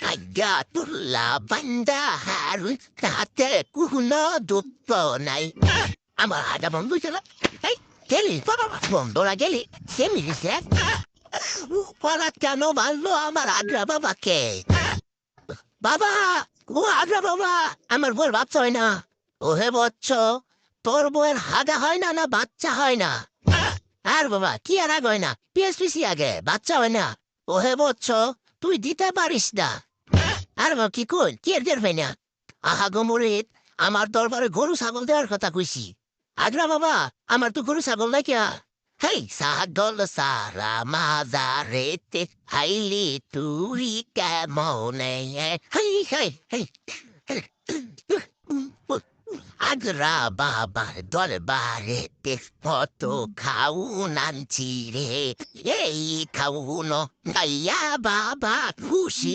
Hagatula banda harun তাতে কোনো দুঃখ নাই আমার হাজা বন্ধু ছিল এই গেলি বাবা বন্ধুরা গেলি সে মিলিছে পড়া কেন মারলো আমার আগ্রা বাবাকে বাবা ও আগ্রা বাবা আমার বউয়ের বাচ্চা হয় না ওহে বচ্চ তোর বউয়ের হাগা হয় না না বাচ্চা হয় না আর বাবা কি আর আগ হয় না পিএসপিসি আগে বাচ্চা হয় না ওহে বচ্চ তুই দিতে পারিস না আর বাবা কি কই কি এর দের ভাই না আহা গো মুরিদ আমার দরবারে গরু ছাগল দেওয়ার কথা কইছি আগ্রা বাবা আমার তো গরু ছাগল নাই কিয়া হেই ছাগল সারা মাজারেতে হাইলি তুই কেমনে হেই হেই হেই আগ্রা বাবার দরবারেতে কত খাউন আনছি রে এই খাউন গাইয়া বাবা খুশি